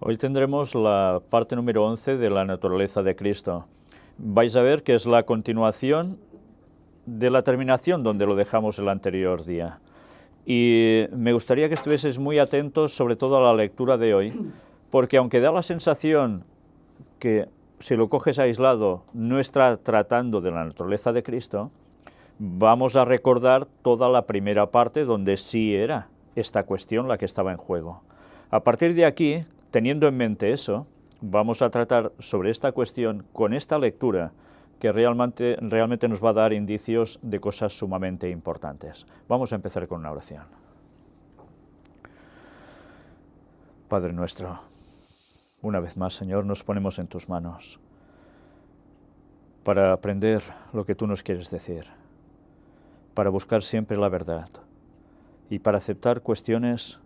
Hoy tendremos la parte número 11 de la naturaleza de Cristo. Vais a ver que es la continuación de la terminación donde lo dejamos el anterior día. Y me gustaría que estuvieseis muy atentos, sobre todo a la lectura de hoy, porque aunque da la sensación que si lo coges aislado no está tratando de la naturaleza de Cristo, vamos a recordar toda la primera parte donde sí era esta cuestión la que estaba en juego. A partir de aquí, teniendo en mente eso, vamos a tratar sobre esta cuestión con esta lectura que realmente nos va a dar indicios de cosas sumamente importantes. Vamos a empezar con una oración. Padre nuestro, una vez más, Señor, nos ponemos en tus manos para aprender lo que tú nos quieres decir, para buscar siempre la verdad y para aceptar cuestiones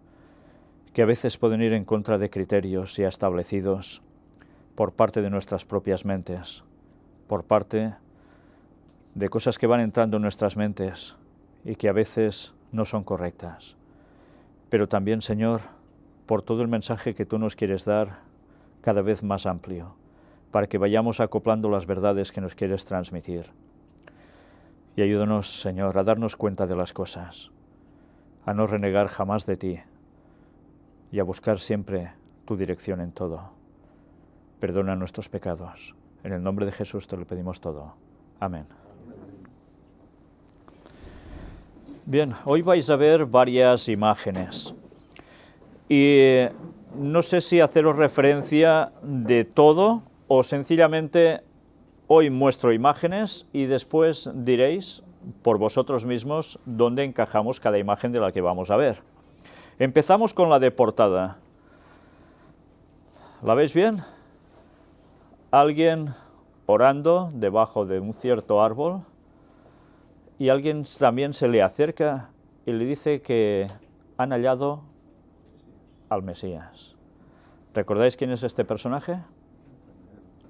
que a veces pueden ir en contra de criterios ya establecidos por parte de nuestras propias mentes, por parte de cosas que van entrando en nuestras mentes y que a veces no son correctas. Pero también, Señor, por todo el mensaje que tú nos quieres dar cada vez más amplio, para que vayamos acoplando las verdades que nos quieres transmitir. Y ayúdanos, Señor, a darnos cuenta de las cosas, a no renegar jamás de ti y a buscar siempre tu dirección en todo. Perdona nuestros pecados. En el nombre de Jesús te lo pedimos todo. Amén. Bien, hoy vais a ver varias imágenes. Y no sé si haceros referencia de todo o sencillamente hoy muestro imágenes y después diréis por vosotros mismos dónde encajamos cada imagen de la que vamos a ver. Empezamos con la de portada. ¿La veis bien? Alguien orando debajo de un cierto árbol y alguien también se le acerca y le dice que han hallado al Mesías. ¿Recordáis quién es este personaje?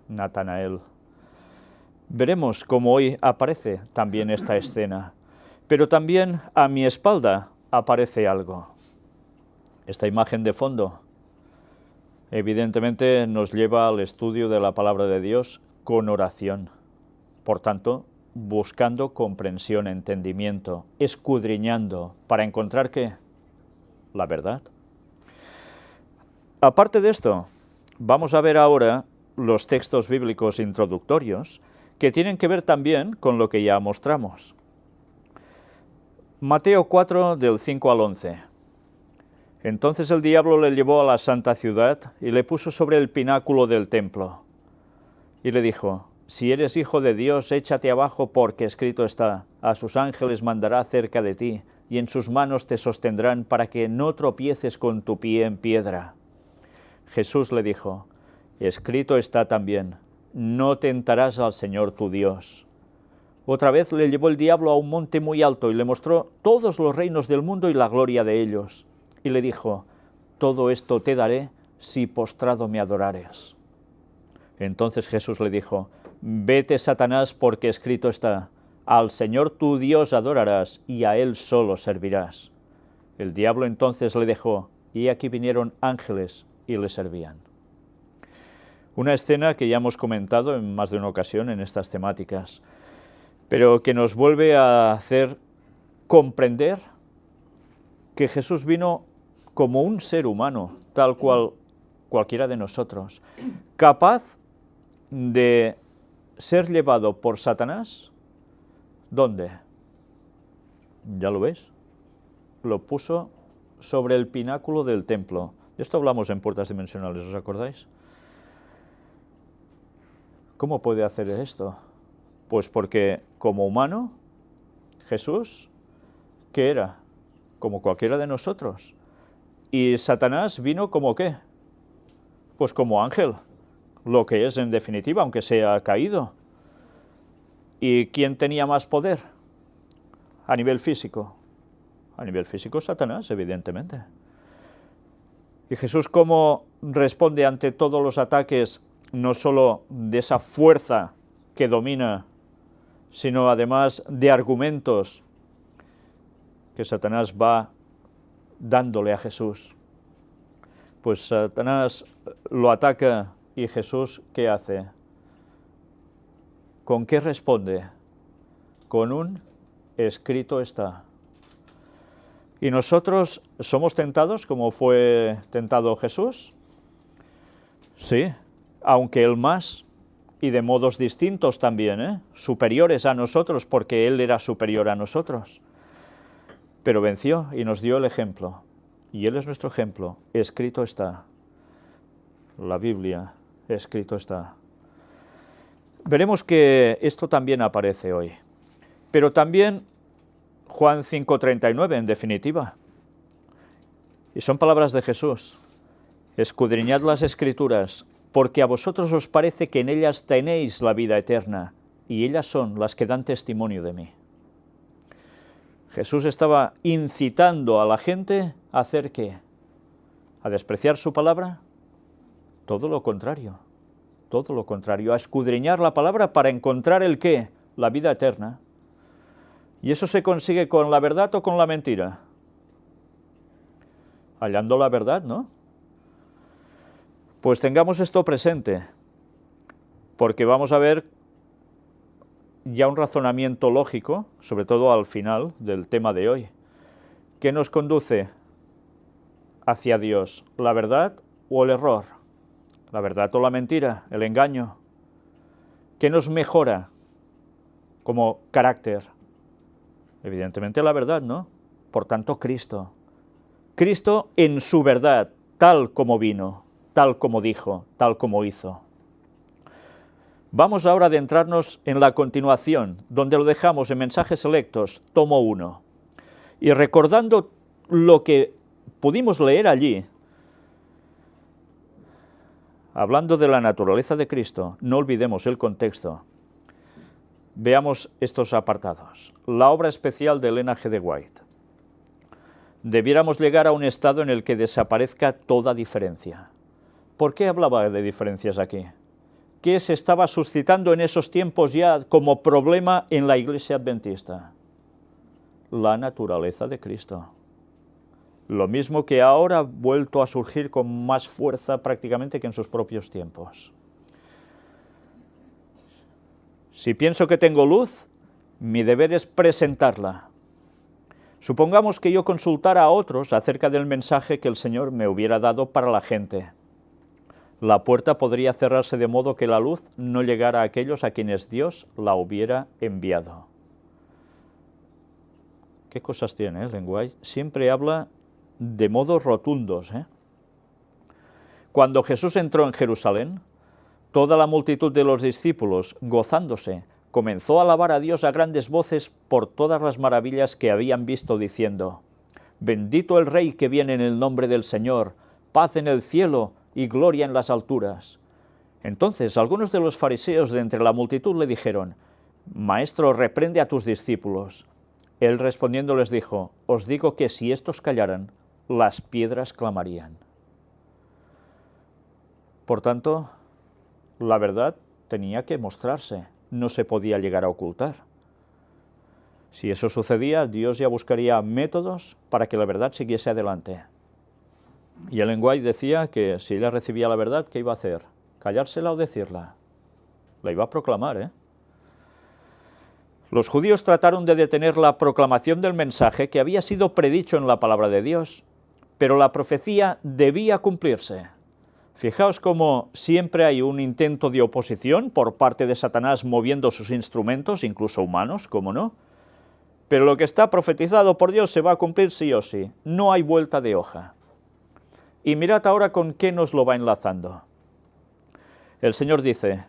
Natanael. Veremos cómo hoy aparece también esta escena, pero también a mi espalda aparece algo. Esta imagen de fondo evidentemente nos lleva al estudio de la palabra de Dios con oración. Por tanto, buscando comprensión, entendimiento, escudriñando, para encontrar ¿qué? La verdad. Aparte de esto, vamos a ver ahora los textos bíblicos introductorios que tienen que ver también con lo que ya mostramos. Mateo 4, del 5 al 11. Entonces el diablo le llevó a la santa ciudad y le puso sobre el pináculo del templo. Y le dijo: si eres hijo de Dios, échate abajo, porque escrito está: a sus ángeles mandará cerca de ti, y en sus manos te sostendrán para que no tropieces con tu pie en piedra. Jesús le dijo: escrito está también: no tentarás al Señor tu Dios. Otra vez le llevó el diablo a un monte muy alto y le mostró todos los reinos del mundo y la gloria de ellos. Y le dijo: todo esto te daré si postrado me adorares. Entonces Jesús le dijo: vete, Satanás, porque escrito está: al Señor tu Dios adorarás y a Él solo servirás. El diablo entonces le dejó, y aquí vinieron ángeles y le servían. Una escena que ya hemos comentado en más de una ocasión en estas temáticas, pero que nos vuelve a hacer comprender que Jesús vino como un ser humano, tal cual cualquiera de nosotros, capaz de ser llevado por Satanás. ¿Dónde? ¿Ya lo veis? Lo puso sobre el pináculo del templo. De esto hablamos en Puertas Dimensionales, ¿os acordáis? ¿Cómo puede hacer esto? Pues porque como humano, Jesús, ¿qué era? Como cualquiera de nosotros. Y Satanás vino como ¿qué? Pues como ángel, lo que es en definitiva, aunque sea caído. ¿Y quién tenía más poder? A nivel físico. A nivel físico, Satanás, evidentemente. ¿Y Jesús cómo responde ante todos los ataques, no solo de esa fuerza que domina, sino además de argumentos que Satanás va dándole a Jesús? Pues Satanás lo ataca y Jesús, ¿qué hace? ¿Con qué responde? Con un escrito está. ¿Y nosotros somos tentados como fue tentado Jesús? Sí, aunque él más, y de modos distintos también, superiores a nosotros, porque él era superior a nosotros. Pero venció y nos dio el ejemplo. Y él es nuestro ejemplo. Escrito está. La Biblia, escrito está. Veremos que esto también aparece hoy. Pero también Juan 5:39, en definitiva. Y son palabras de Jesús. Escudriñad las Escrituras, porque a vosotros os parece que en ellas tenéis la vida eterna, y ellas son las que dan testimonio de mí. Jesús estaba incitando a la gente a hacer ¿qué? ¿A despreciar su palabra? Todo lo contrario, a escudriñar la palabra para encontrar el ¿qué? La vida eterna. ¿Y eso se consigue con la verdad o con la mentira? Hallando la verdad, ¿no? Pues tengamos esto presente, porque vamos a ver ya un razonamiento lógico, sobre todo al final del tema de hoy. ¿Qué nos conduce hacia Dios? ¿La verdad o el error? ¿La verdad o la mentira? ¿El engaño? ¿Qué nos mejora como carácter? Evidentemente la verdad, ¿no? Por tanto, Cristo. Cristo en su verdad, tal como vino, tal como dijo, tal como hizo. Vamos ahora a adentrarnos en la continuación, donde lo dejamos en Mensajes Selectos, tomo 1. Y recordando lo que pudimos leer allí, hablando de la naturaleza de Cristo, no olvidemos el contexto. Veamos estos apartados. La obra especial de Elena G. de White. Debiéramos llegar a un estado en el que desaparezca toda diferencia. ¿Por qué hablaba de diferencias aquí? ¿Qué se estaba suscitando en esos tiempos ya como problema en la Iglesia Adventista? La naturaleza de Cristo. Lo mismo que ahora ha vuelto a surgir con más fuerza prácticamente que en sus propios tiempos. Si pienso que tengo luz, mi deber es presentarla. Supongamos que yo consultara a otros acerca del mensaje que el Señor me hubiera dado para la gente. La puerta podría cerrarse de modo que la luz no llegara a aquellos a quienes Dios la hubiera enviado. ¿Qué cosas tiene el lenguaje? Siempre habla de modos rotundos. Cuando Jesús entró en Jerusalén, toda la multitud de los discípulos, gozándose, comenzó a alabar a Dios a grandes voces por todas las maravillas que habían visto, diciendo: «Bendito el Rey que viene en el nombre del Señor, paz en el cielo y gloria en las alturas». Entonces algunos de los fariseos de entre la multitud le dijeron: «Maestro, reprende a tus discípulos». Él respondiendo les dijo: «Os digo que si estos callaran, las piedras clamarían». Por tanto, la verdad tenía que mostrarse, no se podía llegar a ocultar. Si eso sucedía, Dios ya buscaría métodos para que la verdad siguiese adelante. Y Ellen White decía que si ella recibía la verdad, ¿qué iba a hacer? ¿Callársela o decirla? La iba a proclamar, Los judíos trataron de detener la proclamación del mensaje que había sido predicho en la palabra de Dios, pero la profecía debía cumplirse. Fijaos cómo siempre hay un intento de oposición por parte de Satanás moviendo sus instrumentos, incluso humanos, ¿cómo no? Pero lo que está profetizado por Dios se va a cumplir sí o sí, no hay vuelta de hoja. Y mirad ahora con qué nos lo va enlazando. El Señor dice: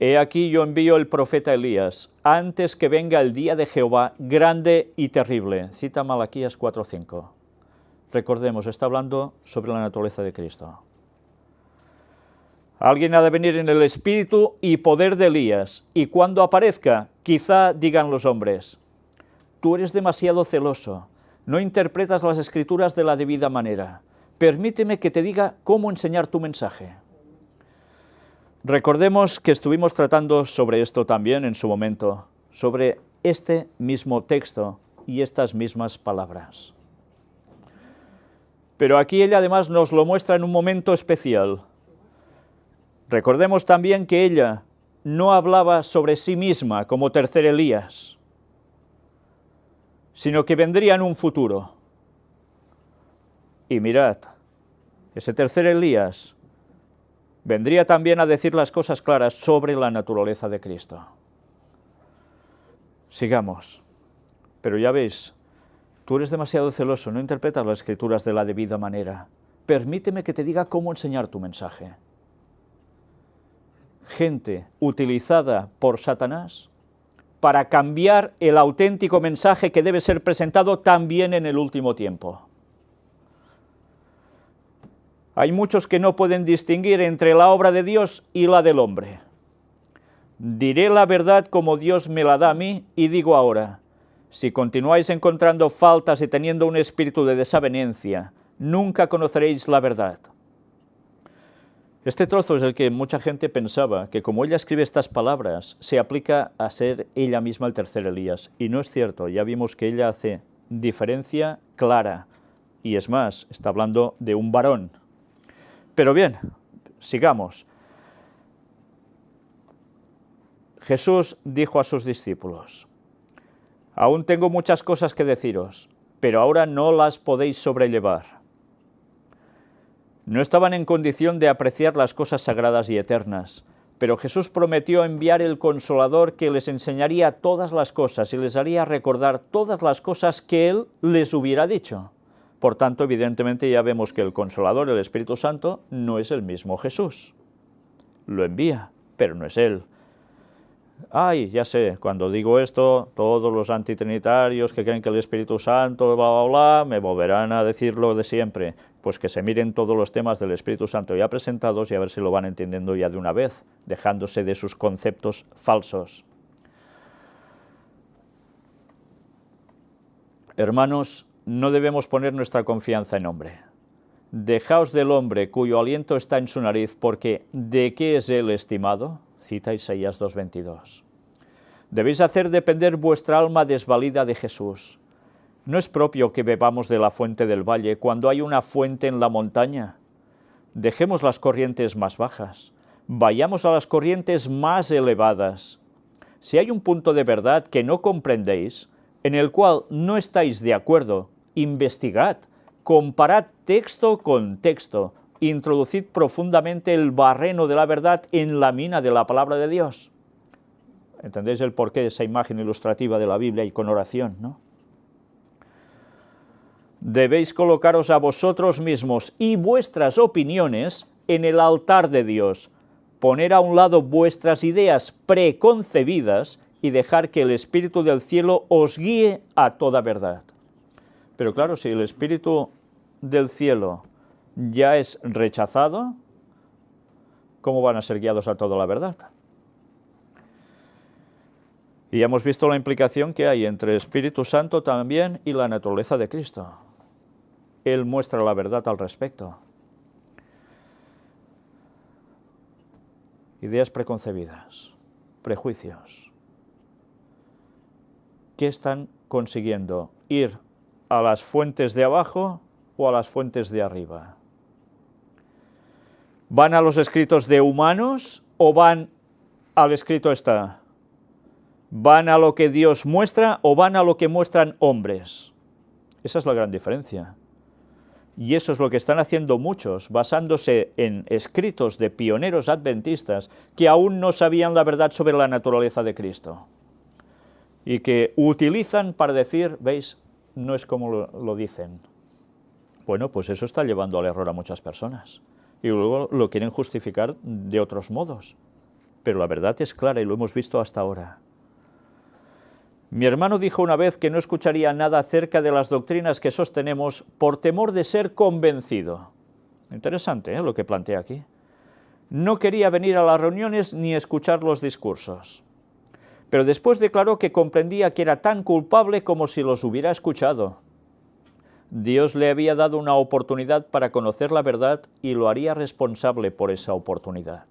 «He aquí yo envío el profeta Elías, antes que venga el día de Jehová, grande y terrible». Cita Malaquías 4:5. Recordemos, está hablando sobre la naturaleza de Cristo. Alguien ha de venir en el espíritu y poder de Elías, y cuando aparezca, quizá digan los hombres: «Tú eres demasiado celoso, no interpretas las Escrituras de la debida manera. Permíteme que te diga cómo enseñar tu mensaje». Recordemos que estuvimos tratando sobre esto también en su momento, sobre este mismo texto y estas mismas palabras. Pero aquí ella además nos lo muestra en un momento especial. Recordemos también que ella no hablaba sobre sí misma como tercer Elías, sino que vendría en un futuro. Y mirad, ese tercer Elías vendría también a decir las cosas claras sobre la naturaleza de Cristo. Sigamos. Pero ya veis, tú eres demasiado celoso, no interpretas las Escrituras de la debida manera. Permíteme que te diga cómo enseñar tu mensaje. Gente utilizada por Satanás para cambiar el auténtico mensaje que debe ser presentado también en el último tiempo. Hay muchos que no pueden distinguir entre la obra de Dios y la del hombre. Diré la verdad como Dios me la da a mí, y digo ahora, si continuáis encontrando faltas y teniendo un espíritu de desavenencia, nunca conoceréis la verdad. Este trozo es el que mucha gente pensaba, que como ella escribe estas palabras, se aplica a ser ella misma el tercer Elías, y no es cierto. Ya vimos que ella hace diferencia clara, y es más, está hablando de un varón. Pero bien, sigamos. Jesús dijo a sus discípulos, aún tengo muchas cosas que deciros, pero ahora no las podéis sobrellevar. No estaban en condición de apreciar las cosas sagradas y eternas, pero Jesús prometió enviar el Consolador que les enseñaría todas las cosas y les haría recordar todas las cosas que Él les hubiera dicho. Por tanto, evidentemente ya vemos que el Consolador, el Espíritu Santo, no es el mismo Jesús. Lo envía, pero no es Él. Ay, ya sé, cuando digo esto, todos los antitrinitarios que creen que el Espíritu Santo, bla, bla, bla, me volverán a decir lo de siempre. Pues que se miren todos los temas del Espíritu Santo ya presentados y a ver si lo van entendiendo ya de una vez, dejándose de sus conceptos falsos. Hermanos, no debemos poner nuestra confianza en hombre. Dejaos del hombre cuyo aliento está en su nariz, porque ¿de qué es él estimado? Cita Isaías 2:22. Debéis hacer depender vuestra alma desvalida de Jesús. ¿No es propio que bebamos de la fuente del valle cuando hay una fuente en la montaña? Dejemos las corrientes más bajas, vayamos a las corrientes más elevadas. Si hay un punto de verdad que no comprendéis, en el cual no estáis de acuerdo, investigad, comparad texto con texto, introducid profundamente el barreno de la verdad en la mina de la palabra de Dios. ¿Entendéis el porqué de esa imagen ilustrativa de la Biblia y con oración, no? Debéis colocaros a vosotros mismos y vuestras opiniones en el altar de Dios, poner a un lado vuestras ideas preconcebidas y dejar que el Espíritu del cielo os guíe a toda verdad. Pero claro, si el Espíritu del cielo ya es rechazado, ¿cómo van a ser guiados a toda la verdad? Y ya hemos visto la implicación que hay entre el Espíritu Santo también y la naturaleza de Cristo. Él muestra la verdad al respecto. Ideas preconcebidas, prejuicios. ¿Qué están consiguiendo? ¿Ir a las fuentes de abajo o a las fuentes de arriba? ¿Van a los escritos de humanos o van al escrito está? ¿Van a lo que Dios muestra o van a lo que muestran hombres? Esa es la gran diferencia. Y eso es lo que están haciendo muchos, basándose en escritos de pioneros adventistas que aún no sabían la verdad sobre la naturaleza de Cristo. Y que utilizan para decir, veis, no es como lo dicen. Bueno, pues eso está llevando al error a muchas personas. Y luego lo quieren justificar de otros modos. Pero la verdad es clara y lo hemos visto hasta ahora. Mi hermano dijo una vez que no escucharía nada acerca de las doctrinas que sostenemos por temor de ser convencido. Interesante, lo que plantea aquí. No quería venir a las reuniones ni escuchar los discursos. Pero después declaró que comprendía que era tan culpable como si los hubiera escuchado. Dios le había dado una oportunidad para conocer la verdad y lo haría responsable por esa oportunidad.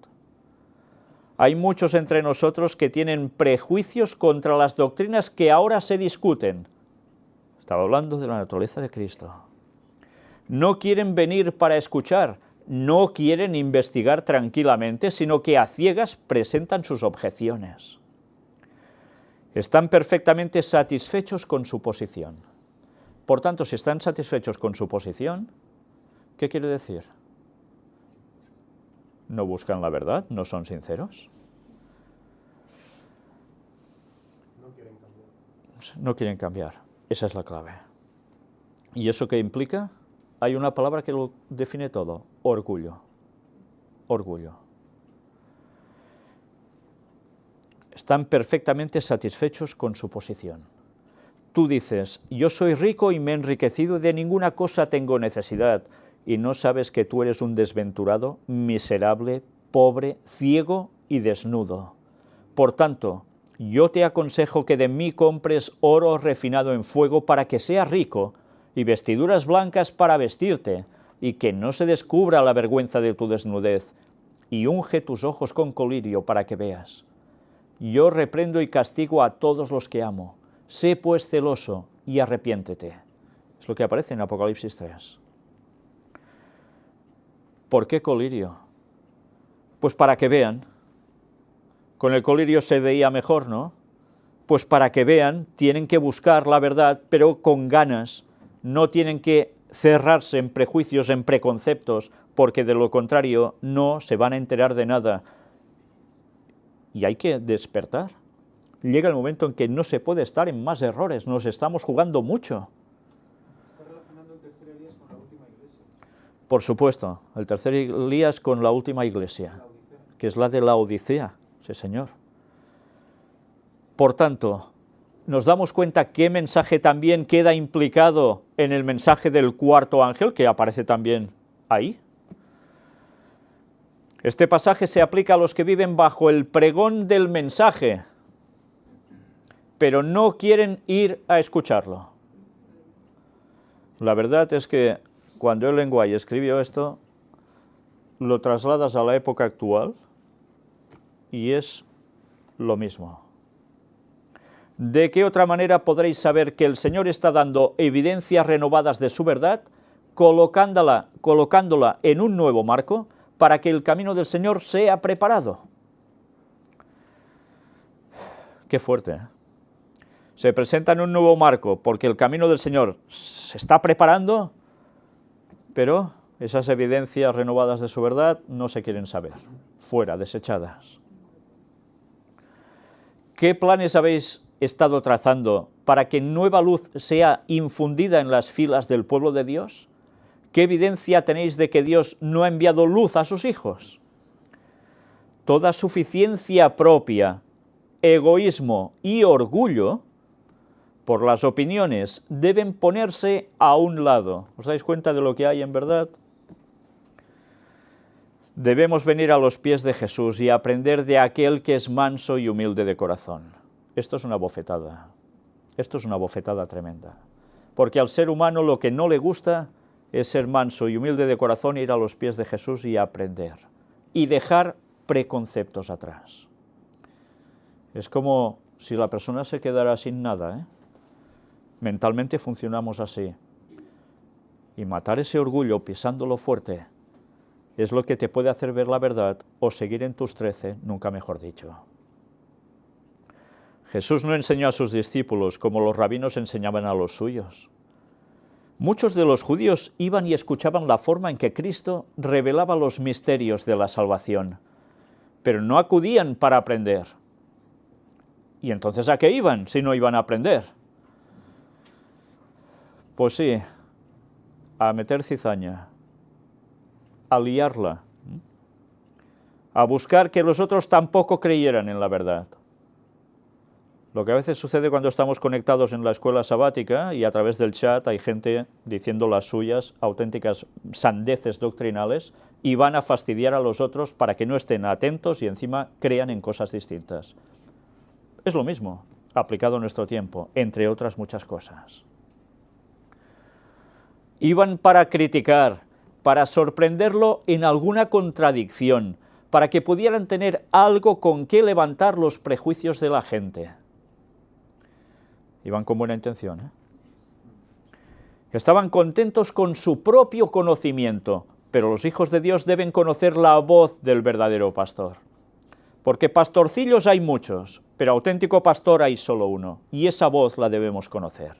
Hay muchos entre nosotros que tienen prejuicios contra las doctrinas que ahora se discuten. Estaba hablando de la naturaleza de Cristo. No quieren venir para escuchar, no quieren investigar tranquilamente, sino que a ciegas presentan sus objeciones. Están perfectamente satisfechos con su posición. Por tanto, si están satisfechos con su posición, ¿qué quiere decir? No buscan la verdad, no son sinceros. No quieren cambiar. Esa es la clave. ¿Y eso qué implica? Hay una palabra que lo define todo: orgullo. Orgullo. Están perfectamente satisfechos con su posición. Tú dices, yo soy rico y me he enriquecido y de ninguna cosa tengo necesidad, y no sabes que tú eres un desventurado, miserable, pobre, ciego y desnudo. Por tanto, yo te aconsejo que de mí compres oro refinado en fuego para que seas rico, y vestiduras blancas para vestirte, y que no se descubra la vergüenza de tu desnudez, y unge tus ojos con colirio para que veas. Yo reprendo y castigo a todos los que amo. Sé pues celoso y arrepiéntete. Es lo que aparece en Apocalipsis 3. ¿Por qué colirio? Pues para que vean. Con el colirio se veía mejor, ¿no? Pues para que vean, tienen que buscar la verdad, pero con ganas. No tienen que cerrarse en prejuicios, en preconceptos, porque de lo contrario no se van a enterar de nada. Y hay que despertar. Llega el momento en que no se puede estar en más errores, nos estamos jugando mucho. ¿Está relacionando el tercer Elías con la última iglesia? Por supuesto, el tercer Elías con la última iglesia, que es la de la Odisea, sí señor. Por tanto, nos damos cuenta qué mensaje también queda implicado en el mensaje del cuarto ángel, que aparece también ahí. Este pasaje se aplica a los que viven bajo el pregón del mensaje, pero no quieren ir a escucharlo. La verdad es que cuando Ellen White escribió esto, lo trasladas a la época actual y es lo mismo. ¿De qué otra manera podréis saber que el Señor está dando evidencias renovadas de su verdad, colocándola en un nuevo marco para que el camino del Señor sea preparado? Qué fuerte, ¿eh? Se presenta en un nuevo marco porque el camino del Señor se está preparando, pero esas evidencias renovadas de su verdad no se quieren saber, fuera, desechadas. ¿Qué planes habéis estado trazando para que nueva luz sea infundida en las filas del pueblo de Dios? ¿Qué evidencia tenéis de que Dios no ha enviado luz a sus hijos? Toda suficiencia propia, egoísmo y orgullo por las opiniones deben ponerse a un lado. ¿Os dais cuenta de lo que hay en verdad? Debemos venir a los pies de Jesús y aprender de aquel que es manso y humilde de corazón. Esto es una bofetada. Esto es una bofetada tremenda. Porque al ser humano lo que no le gusta es ser manso y humilde de corazón, ir a los pies de Jesús y aprender. Y dejar preconceptos atrás. Es como si la persona se quedara sin nada, ¿eh? Mentalmente funcionamos así. Y matar ese orgullo pisándolo fuerte es lo que te puede hacer ver la verdad o seguir en tus 13, nunca mejor dicho. Jesús no enseñó a sus discípulos como los rabinos enseñaban a los suyos. Muchos de los judíos iban y escuchaban la forma en que Cristo revelaba los misterios de la salvación, pero no acudían para aprender. ¿Y entonces a qué iban si no iban a aprender? Pues sí, a meter cizaña, a liarla, a buscar que los otros tampoco creyeran en la verdad. Lo que a veces sucede cuando estamos conectados en la escuela sabática y a través del chat hay gente diciendo las suyas, auténticas sandeces doctrinales, y van a fastidiar a los otros para que no estén atentos y encima crean en cosas distintas. Es lo mismo, aplicado a nuestro tiempo, entre otras muchas cosas. Iban para criticar, para sorprenderlo en alguna contradicción, para que pudieran tener algo con qué levantar los prejuicios de la gente. Iban con buena intención, ¿eh? Estaban contentos con su propio conocimiento, pero los hijos de Dios deben conocer la voz del verdadero pastor. Porque pastorcillos hay muchos, pero auténtico pastor hay solo uno, y esa voz la debemos conocer.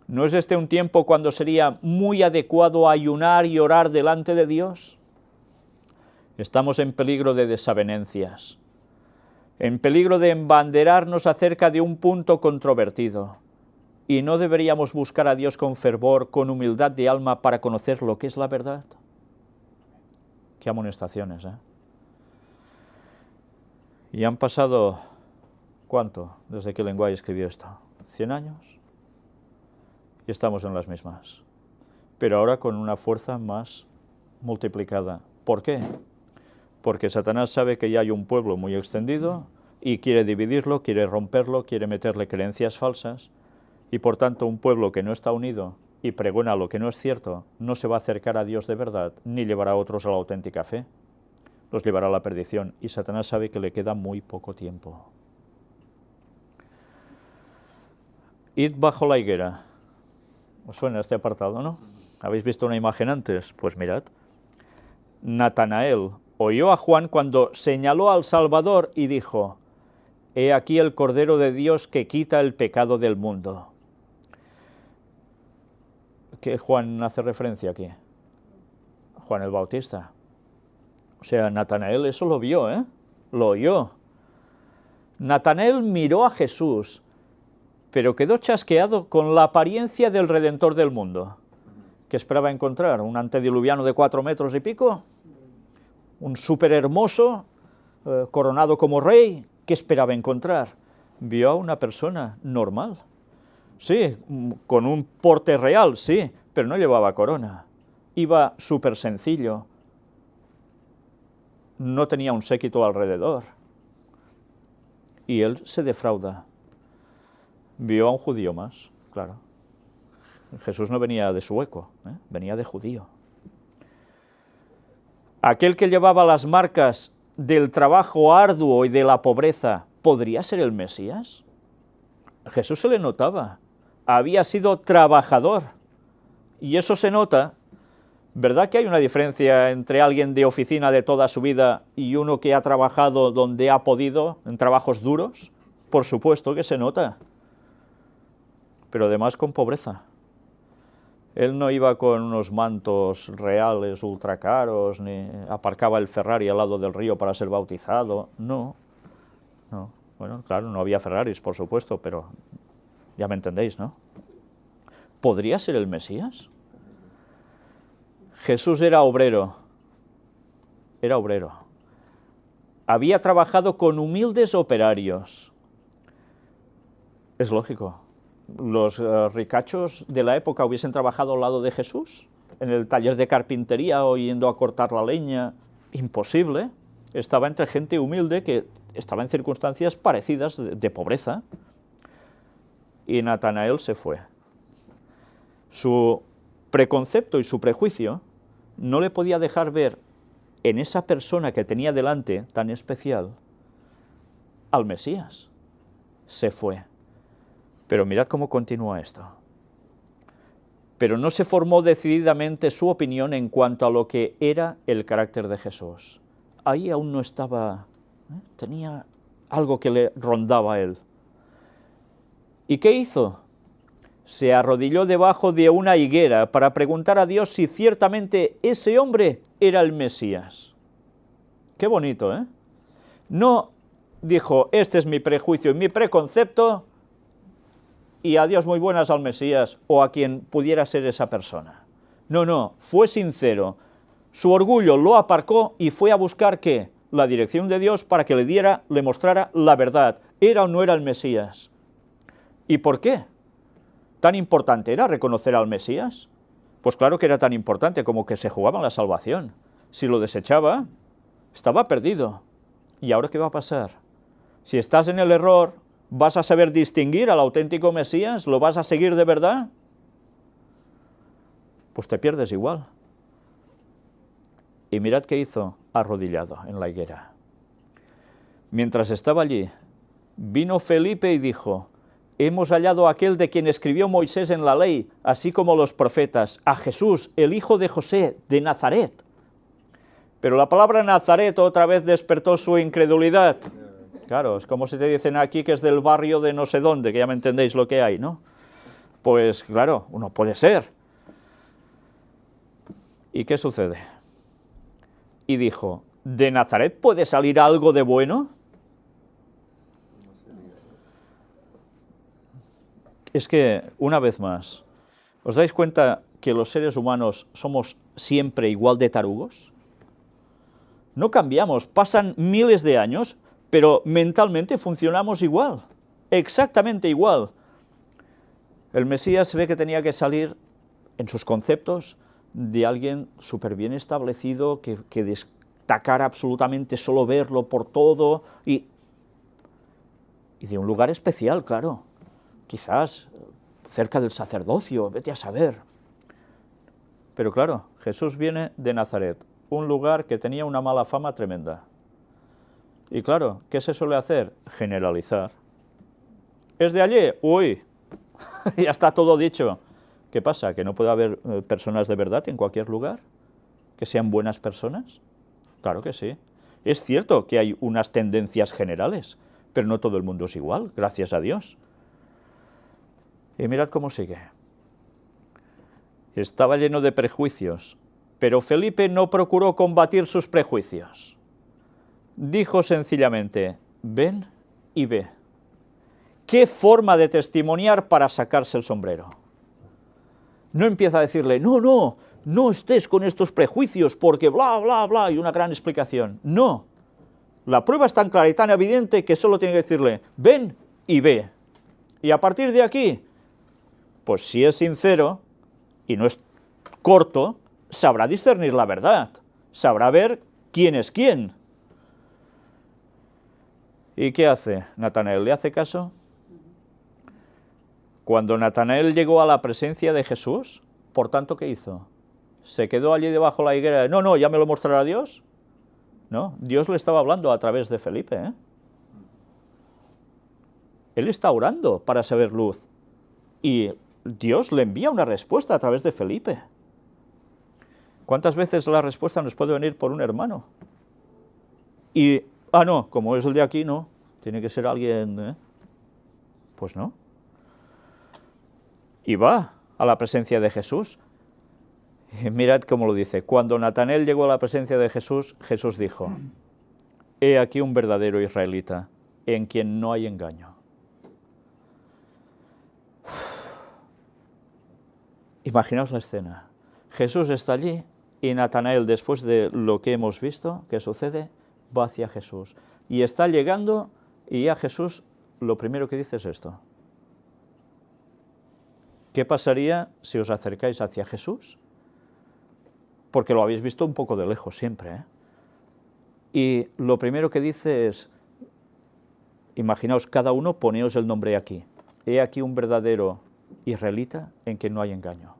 ¿No es este un tiempo cuando sería muy adecuado ayunar y orar delante de Dios? Estamos en peligro de desavenencias, en peligro de embanderarnos acerca de un punto controvertido, y no deberíamos buscar a Dios con fervor, con humildad de alma para conocer lo que es la verdad. Qué amonestaciones, ¿eh? Y han pasado, ¿cuánto? Desde que Lenguay escribió esto, 100 años, y estamos en las mismas, pero ahora con una fuerza más multiplicada. ¿Por qué? Porque Satanás sabe que ya hay un pueblo muy extendido y quiere dividirlo, quiere romperlo, quiere meterle creencias falsas, y por tanto un pueblo que no está unido y pregona lo que no es cierto, no se va a acercar a Dios de verdad, ni llevará a otros a la auténtica fe. Los llevará a la perdición, y Satanás sabe que le queda muy poco tiempo. Id bajo la higuera. ¿Os suena este apartado, no? ¿Habéis visto una imagen antes? Pues mirad. Natanael oyó a Juan cuando señaló al Salvador y dijo: «He aquí el Cordero de Dios que quita el pecado del mundo». ¿Qué Juan hace referencia aquí? Juan el Bautista. O sea, Natanael eso lo vio, ¿eh? Lo oyó. Natanael miró a Jesús, pero quedó chasqueado con la apariencia del Redentor del mundo. ¿Qué esperaba encontrar? ¿Un antediluviano de 4 metros y pico? ¿Un súper hermoso, coronado como rey? ¿Qué esperaba encontrar? Vio a una persona normal. Sí, con un porte real, sí, pero no llevaba corona. Iba súper sencillo. No tenía un séquito alrededor. Y él se defrauda. Vio a un judío más, claro. Jesús no venía de sueco, venía de judío. Aquel que llevaba las marcas del trabajo arduo y de la pobreza, ¿podría ser el Mesías? Jesús se le notaba, había sido trabajador, y eso se nota. ¿Verdad que hay una diferencia entre alguien de oficina de toda su vida y uno que ha trabajado donde ha podido, en trabajos duros? Por supuesto que se nota, pero además con pobreza. Él no iba con unos mantos reales ultra caros, ni aparcaba el Ferrari al lado del río para ser bautizado, no. Bueno, claro, no había Ferraris, por supuesto, pero ya me entendéis, ¿no? ¿Podría ser el Mesías? Jesús era obrero, había trabajado con humildes operarios. Es lógico, los ricachos de la época hubiesen trabajado al lado de Jesús, en el taller de carpintería o yendo a cortar la leña. Imposible, estaba entre gente humilde que estaba en circunstancias parecidas de pobreza, y Natanael se fue. Su preconcepto y su prejuicio no le podía dejar ver en esa persona que tenía delante, tan especial, al Mesías. Se fue. Pero mirad cómo continúa esto. Pero no se formó decididamente su opinión en cuanto a lo que era el carácter de Jesús. Ahí aún no estaba, tenía algo que le rondaba a él. ¿Y qué hizo? Se arrodilló debajo de una higuera para preguntar a Dios si ciertamente ese hombre era el Mesías. Qué bonito, ¿eh? No dijo, este es mi prejuicio y mi preconcepto, y adiós muy buenas al Mesías o a quien pudiera ser esa persona. No, fue sincero. Su orgullo lo aparcó y fue a buscar, ¿qué? La dirección de Dios para que le mostrara la verdad. ¿Era o no era el Mesías? ¿Y por qué? ¿Tan importante era reconocer al Mesías? Pues claro que era tan importante como que se jugaba la salvación. Si lo desechaba, estaba perdido. ¿Y ahora qué va a pasar? Si estás en el error, ¿vas a saber distinguir al auténtico Mesías? ¿Lo vas a seguir de verdad? Pues te pierdes igual. Y mirad qué hizo arrodillado en la higuera. Mientras estaba allí, vino Felipe y dijo, hemos hallado a aquel de quien escribió Moisés en la ley, así como los profetas, a Jesús, el hijo de José, de Nazaret. Pero la palabra Nazaret otra vez despertó su incredulidad. Claro, es como si te dicen aquí que es del barrio de no sé dónde, que ya me entendéis lo que hay, ¿no? Pues claro, uno puede ser. ¿Y qué sucede? Y dijo, ¿de Nazaret puede salir algo de bueno? Es que, una vez más, ¿os dais cuenta que los seres humanos somos siempre igual de tarugos? No cambiamos, pasan miles de años, pero mentalmente funcionamos igual, exactamente igual. El Mesías se ve que tenía que salir, en sus conceptos, de alguien súper bien establecido, que destacara absolutamente solo verlo por todo, y de un lugar especial, claro, quizás cerca del sacerdocio, vete a saber. Pero claro, Jesús viene de Nazaret, un lugar que tenía una mala fama tremenda. Y claro, ¿qué se suele hacer? Generalizar. ¿Es de allí? Uy, ya está todo dicho. ¿Qué pasa? ¿Que no puede haber personas de verdad en cualquier lugar? ¿Que sean buenas personas? Claro que sí. Es cierto que hay unas tendencias generales, pero no todo el mundo es igual, gracias a Dios. Y mirad cómo sigue. Estaba lleno de prejuicios, pero Felipe no procuró combatir sus prejuicios. Dijo sencillamente, ven y ve. ¿Qué forma de testimoniar para sacarse el sombrero? No empieza a decirle, no estés con estos prejuicios porque bla, bla, bla, y una gran explicación. No, la prueba es tan clara y tan evidente que solo tiene que decirle, ven y ve. Y a partir de aquí, pues si es sincero y no es corto, sabrá discernir la verdad, sabrá ver quién es quién. ¿Y qué hace Natanael? ¿Le hace caso? Cuando Natanael llegó a la presencia de Jesús, por tanto, ¿qué hizo? ¿Se quedó allí debajo de la higuera? No, ¿ya me lo mostrará Dios? No, Dios le estaba hablando a través de Felipe, ¿eh? Él está orando para saber luz. Y Dios le envía una respuesta a través de Felipe. ¿Cuántas veces la respuesta nos puede venir por un hermano? Y, no, como es el de aquí, no, tiene que ser alguien, ¿eh? Pues no. Y va a la presencia de Jesús. Y mirad cómo lo dice. Cuando Natanael llegó a la presencia de Jesús, Jesús dijo, he aquí un verdadero israelita, en quien no hay engaño. Imaginaos la escena. Jesús está allí y Natanael, después de lo que hemos visto, que sucede, va hacia Jesús. Y está llegando y a Jesús lo primero que dice es esto. ¿Qué pasaría si os acercáis hacia Jesús? Porque lo habéis visto un poco de lejos siempre, ¿eh? Y lo primero que dice es, imaginaos, cada uno poneos el nombre aquí. He aquí un verdadero israelita en quien no hay engaño.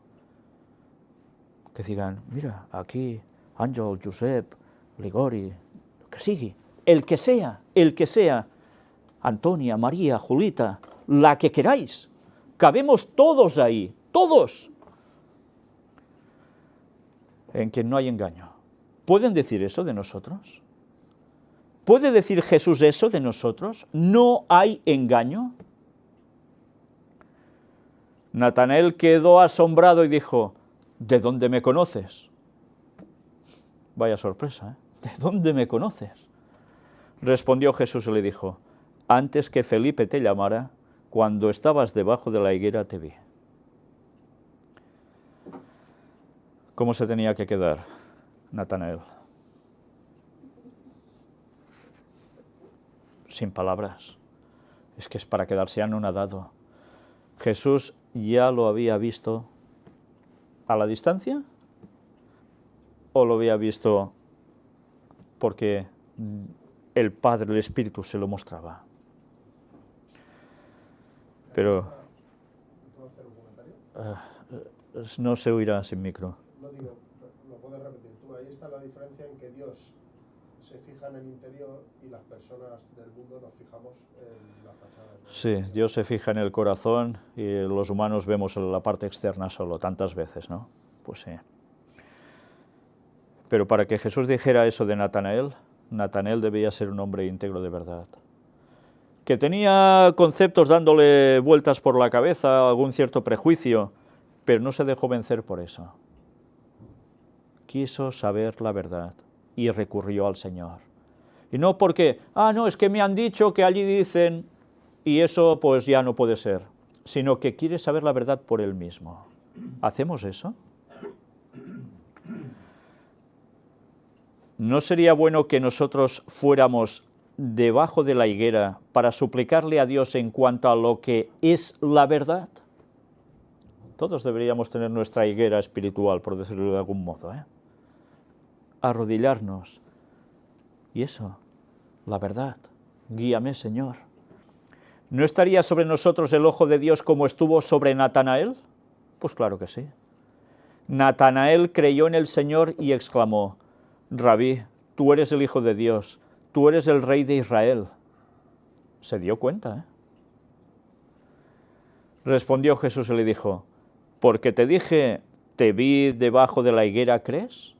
Que digan, mira, aquí Àngel, Josep, Ligori, que sigui, el que sea, Antonia, María, Julita, la que queráis. Cabemos todos ahí, todos. En quien no hay engaño. ¿Pueden decir eso de nosotros? ¿Puede decir Jesús eso de nosotros? ¿No hay engaño? Natanael quedó asombrado y dijo, ¿de dónde me conoces? Vaya sorpresa, ¿eh? ¿De dónde me conoces? Respondió Jesús y le dijo, antes que Felipe te llamara, cuando estabas debajo de la higuera te vi. ¿Cómo se tenía que quedar Natanael? Sin palabras. Es que es para quedarse anonadado. Jesús ya lo había visto a la distancia o lo había visto porque el Padre, el Espíritu se lo mostraba. Pero ¿Puedo hacer un comentario? no se oirá sin micro. No digo, lo puedes repetir tú. Ahí está la diferencia en que Dios se fija en el interior y las personas del mundo nos fijamos en la fachada. Sí, Dios se fija en el corazón y los humanos vemos la parte externa solo, tantas veces, ¿no? Pues sí. Pero para que Jesús dijera eso de Natanael, Natanael debía ser un hombre íntegro de verdad. Que tenía conceptos dándole vueltas por la cabeza, algún cierto prejuicio, pero no se dejó vencer por eso. Quiso saber la verdad y recurrió al Señor. Y no porque, no, es que me han dicho que allí dicen, y eso pues ya no puede ser, sino que quiere saber la verdad por él mismo. ¿Hacemos eso? ¿No sería bueno que nosotros fuéramos debajo de la higuera para suplicarle a Dios en cuanto a lo que es la verdad? Todos deberíamos tener nuestra higuera espiritual, por decirlo de algún modo, arrodillarnos. Y eso, la verdad, guíame, Señor. ¿No estaría sobre nosotros el ojo de Dios como estuvo sobre Natanael? Pues claro que sí. Natanael creyó en el Señor y exclamó, Rabí, tú eres el Hijo de Dios, tú eres el Rey de Israel. Se dio cuenta, Respondió Jesús y le dijo, porque te dije, te vi debajo de la higuera, ¿crees?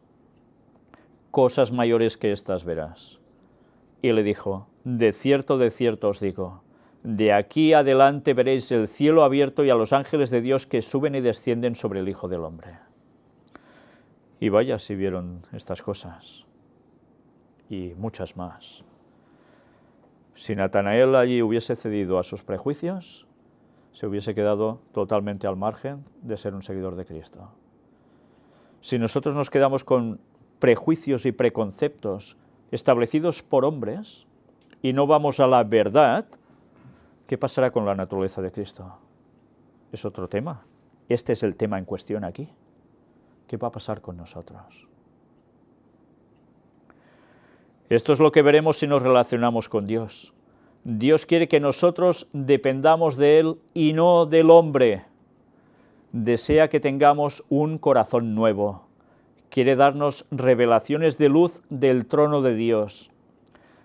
Cosas mayores que estas verás. Y le dijo, de cierto os digo, de aquí adelante veréis el cielo abierto y a los ángeles de Dios que suben y descienden sobre el Hijo del Hombre. Y vaya si vieron estas cosas, y muchas más. Si Natanael allí hubiese cedido a sus prejuicios, se hubiese quedado totalmente al margen de ser un seguidor de Cristo. Si nosotros nos quedamos con prejuicios y preconceptos establecidos por hombres y no vamos a la verdad, ¿qué pasará con la naturaleza de Cristo? Es otro tema. Este es el tema en cuestión aquí. ¿Qué va a pasar con nosotros? Esto es lo que veremos si nos relacionamos con Dios. Dios quiere que nosotros dependamos de Él y no del hombre. Desea que tengamos un corazón nuevo. Quiere darnos revelaciones de luz del trono de Dios.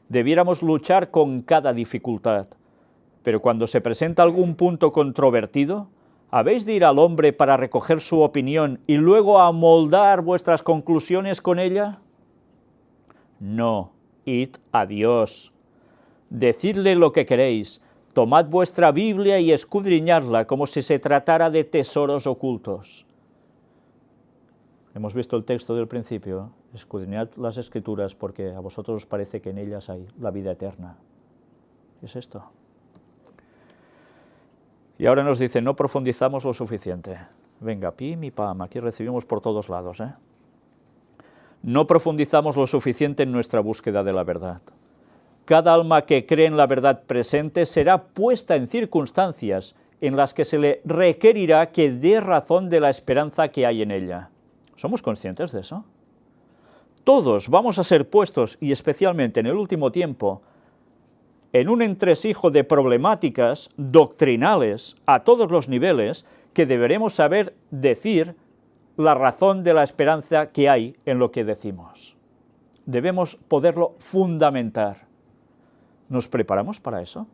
Debiéramos luchar con cada dificultad, pero cuando se presenta algún punto controvertido, ¿habéis de ir al hombre para recoger su opinión y luego amoldar vuestras conclusiones con ella? No, id a Dios. Decidle lo que queréis, tomad vuestra Biblia y escudriñadla como si se tratara de tesoros ocultos. Hemos visto el texto del principio, escudriñad las Escrituras porque a vosotros os parece que en ellas hay la vida eterna. ¿Qué es esto? Y ahora nos dice, no profundizamos lo suficiente. Venga, pim y pam, aquí recibimos por todos lados, No profundizamos lo suficiente en nuestra búsqueda de la verdad. Cada alma que cree en la verdad presente será puesta en circunstancias en las que se le requerirá que dé razón de la esperanza que hay en ella. ¿Somos conscientes de eso? Todos vamos a ser puestos, y especialmente en el último tiempo, en un entresijo de problemáticas doctrinales a todos los niveles que deberemos saber decir la razón de la esperanza que hay en lo que decimos. Debemos poderlo fundamentar. ¿Nos preparamos para eso?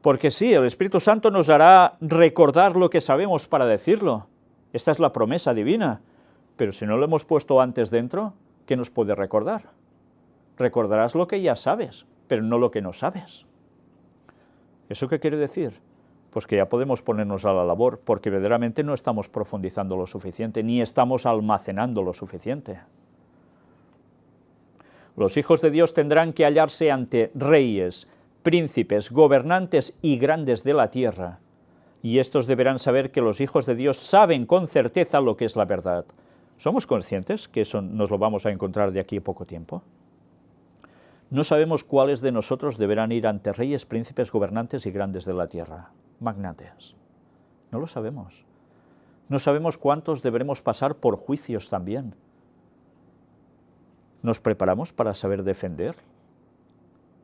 Porque sí, el Espíritu Santo nos hará recordar lo que sabemos para decirlo. Esta es la promesa divina. Pero si no lo hemos puesto antes dentro, ¿qué nos puede recordar? Recordarás lo que ya sabes, pero no lo que no sabes. ¿Eso qué quiere decir? Pues que ya podemos ponernos a la labor, porque verdaderamente no estamos profundizando lo suficiente, ni estamos almacenando lo suficiente. Los hijos de Dios tendrán que hallarse ante reyes, príncipes, gobernantes y grandes de la tierra, y estos deberán saber que los hijos de Dios saben con certeza lo que es la verdad. ¿Somos conscientes que eso nos lo vamos a encontrar de aquí a poco tiempo? No sabemos cuáles de nosotros deberán ir ante reyes, príncipes, gobernantes y grandes de la tierra, magnates. No lo sabemos. No sabemos cuántos deberemos pasar por juicios también. ¿Nos preparamos para saber defender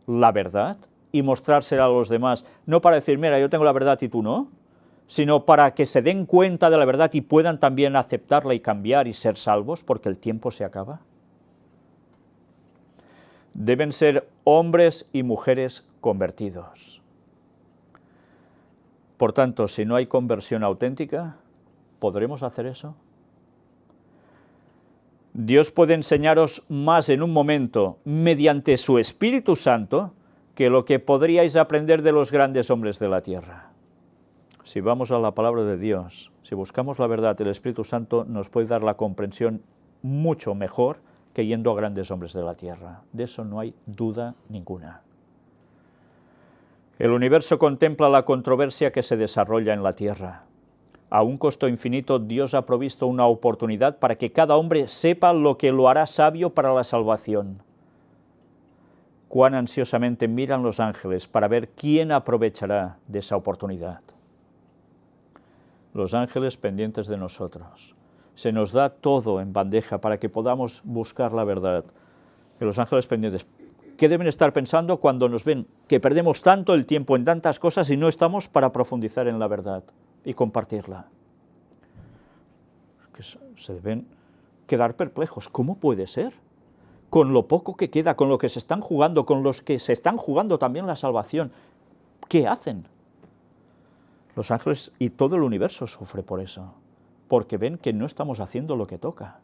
la verdad y mostrársela a los demás? No para decir, mira, yo tengo la verdad y tú no, sino para que se den cuenta de la verdad y puedan también aceptarla y cambiar y ser salvos, porque el tiempo se acaba. Deben ser hombres y mujeres convertidos. Por tanto, si no hay conversión auténtica, ¿podremos hacer eso? Dios puede enseñaros más en un momento, mediante su Espíritu Santo, que lo que podríais aprender de los grandes hombres de la tierra. Si vamos a la palabra de Dios, si buscamos la verdad, el Espíritu Santo nos puede dar la comprensión mucho mejor que yendo a grandes hombres de la tierra. De eso no hay duda ninguna. El universo contempla la controversia que se desarrolla en la tierra. A un costo infinito, Dios ha provisto una oportunidad para que cada hombre sepa lo que lo hará sabio para la salvación. Cuán ansiosamente miran los ángeles para ver quién aprovechará de esa oportunidad. Los ángeles pendientes de nosotros. Se nos da todo en bandeja para que podamos buscar la verdad. Y los ángeles pendientes, ¿qué deben estar pensando cuando nos ven que perdemos tanto el tiempo en tantas cosas y no estamos para profundizar en la verdad y compartirla? Que se deben quedar perplejos. ¿Cómo puede ser? Con lo poco que queda, con lo que se están jugando, con los que se están jugando también la salvación, ¿qué hacen? Los ángeles y todo el universo sufre por eso, porque ven que no estamos haciendo lo que toca.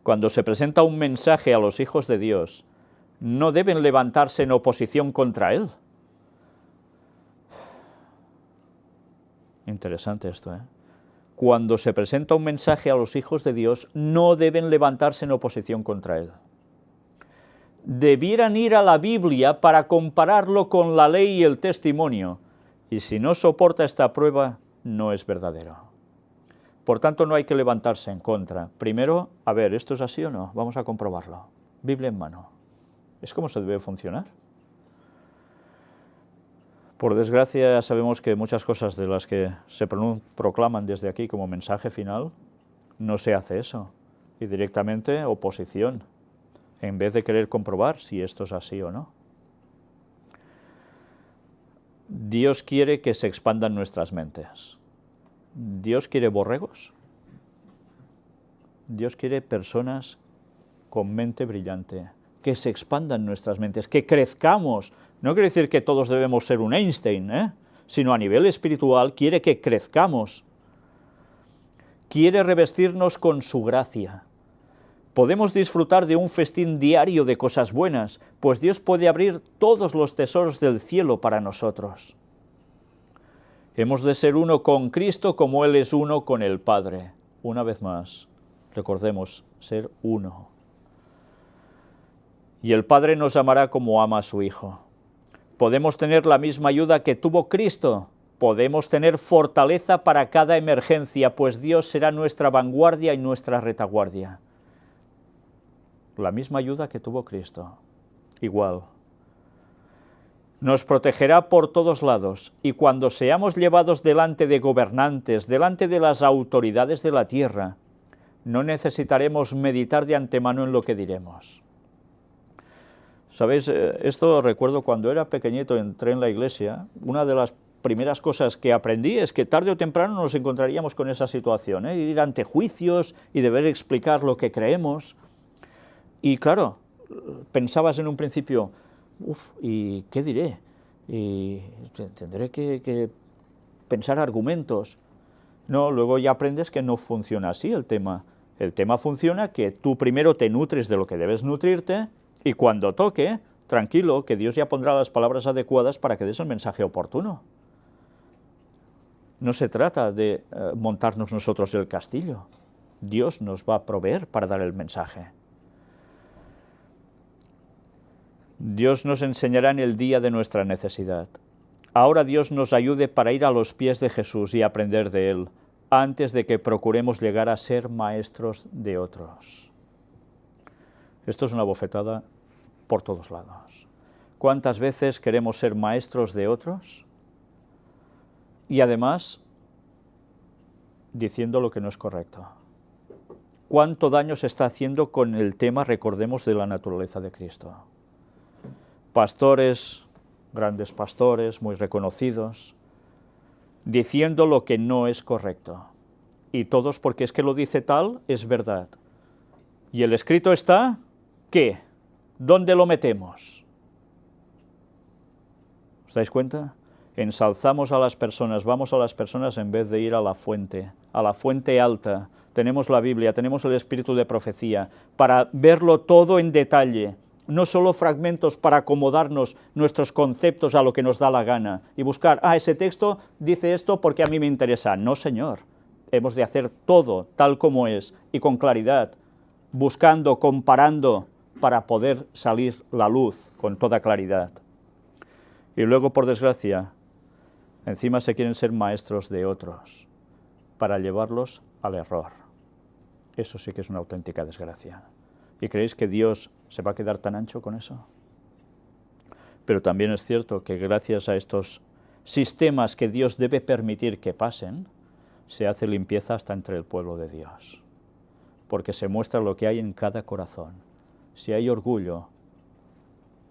Cuando se presenta un mensaje a los hijos de Dios, no deben levantarse en oposición contra él. Interesante esto, ¿eh? Cuando se presenta un mensaje a los hijos de Dios, no deben levantarse en oposición contra él. Debieran ir a la Biblia para compararlo con la ley y el testimonio, y si no soporta esta prueba, no es verdadero. Por tanto, no hay que levantarse en contra. Primero, a ver, ¿esto es así o no? Vamos a comprobarlo. Biblia en mano. ¿Es como se debe funcionar? Por desgracia, ya sabemos que muchas cosas de las que se proclaman desde aquí como mensaje final, no se hace eso. Y directamente oposición, en vez de querer comprobar si esto es así o no. Dios quiere que se expandan nuestras mentes. ¿Dios quiere borregos? Dios quiere personas con mente brillante, que se expandan nuestras mentes, que crezcamos. No quiere decir que todos debemos ser un Einstein, sino a nivel espiritual quiere que crezcamos. Quiere revestirnos con su gracia. Podemos disfrutar de un festín diario de cosas buenas, pues Dios puede abrir todos los tesoros del cielo para nosotros. Hemos de ser uno con Cristo como Él es uno con el Padre. Una vez más, recordemos, ser uno. Y el Padre nos amará como ama a su Hijo. Podemos tener la misma ayuda que tuvo Cristo. Podemos tener fortaleza para cada emergencia, pues Dios será nuestra vanguardia y nuestra retaguardia. La misma ayuda que tuvo Cristo. Igual. Nos protegerá por todos lados, y cuando seamos llevados delante de gobernantes, delante de las autoridades de la tierra, no necesitaremos meditar de antemano en lo que diremos. ¿Sabéis? Esto recuerdo cuando era pequeñito, entré en la iglesia, una de las primeras cosas que aprendí es que tarde o temprano nos encontraríamos con esa situación, ir ante juicios y deber explicar lo que creemos. Y claro, pensabas en un principio, ¿y qué diré? Y tendré que pensar argumentos. No, luego ya aprendes que no funciona así el tema. El tema funciona que tú primero te nutres de lo que debes nutrirte, y cuando toque, tranquilo, que Dios ya pondrá las palabras adecuadas para que des el mensaje oportuno. No se trata de montarnos nosotros el castillo. Dios nos va a proveer para dar el mensaje. Dios nos enseñará en el día de nuestra necesidad. Ahora Dios nos ayude para ir a los pies de Jesús y aprender de Él, antes de que procuremos llegar a ser maestros de otros. Esto es una bofetada por todos lados. ¿Cuántas veces queremos ser maestros de otros? Y además, diciendo lo que no es correcto. ¿Cuánto daño se está haciendo con el tema, recordemos, de la naturaleza de Cristo? Pastores, grandes pastores, muy reconocidos, diciendo lo que no es correcto. Y todos, porque es que lo dice tal, es verdad. Y el escrito está, ¿qué? ¿Dónde lo metemos? ¿Os dais cuenta? Ensalzamos a las personas, vamos a las personas en vez de ir a la fuente alta. Tenemos la Biblia, tenemos el espíritu de profecía, para verlo todo en detalle, no solo fragmentos para acomodarnos nuestros conceptos a lo que nos da la gana y buscar, ese texto dice esto porque a mí me interesa. No, señor, hemos de hacer todo tal como es y con claridad, buscando, comparando, para poder salir la luz con toda claridad. Y luego, por desgracia, encima se quieren ser maestros de otros para llevarlos al error. Eso sí que es una auténtica desgracia. ¿Y creéis que Dios se va a quedar tan ancho con eso? Pero también es cierto que gracias a estos sistemas que Dios debe permitir que pasen, se hace limpieza hasta entre el pueblo de Dios. Porque se muestra lo que hay en cada corazón, si hay orgullo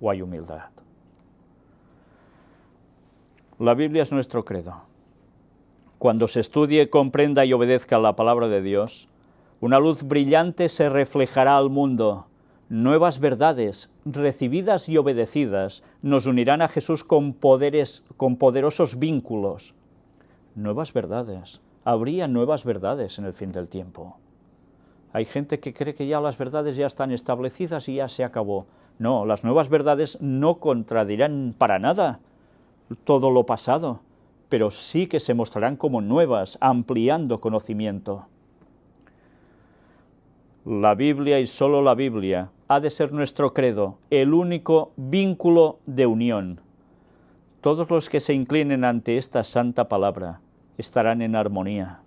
o hay humildad. La Biblia es nuestro credo. Cuando se estudie, comprenda y obedezca la palabra de Dios, una luz brillante se reflejará al mundo. Nuevas verdades, recibidas y obedecidas, nos unirán a Jesús con poderosos vínculos. Nuevas verdades. Habría nuevas verdades en el fin del tiempo. Hay gente que cree que ya las verdades ya están establecidas y ya se acabó. No, las nuevas verdades no contradirán para nada todo lo pasado, pero sí que se mostrarán como nuevas, ampliando conocimiento. La Biblia y solo la Biblia ha de ser nuestro credo, el único vínculo de unión. Todos los que se inclinen ante esta santa palabra estarán en armonía.